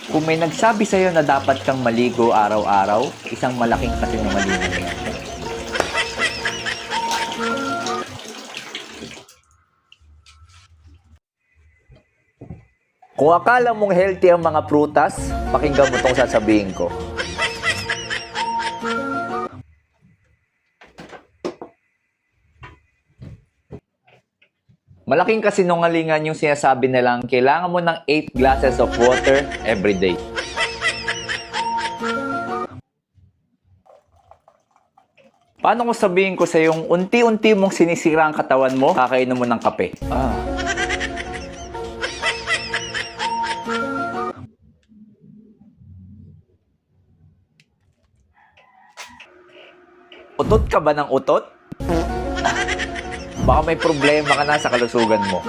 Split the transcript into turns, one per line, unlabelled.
Kung may nagsabi sa'yo na dapat kang maligo araw-araw, isang malaking kasinungalingan yan. Kung akala mong healthy ang mga prutas, pakinggan mo itong sasabihin ko. Malaking kasinungalingan yung sinasabi nilang kailangan mo ng 8 glasses of water every day. Paano kung sabihin ko sa yung unti-unti mong sinisira ang katawan mo, kakainom mo ng kape? Utot ka ba ng utot? Baka may problema ka na sa kalusugan mo.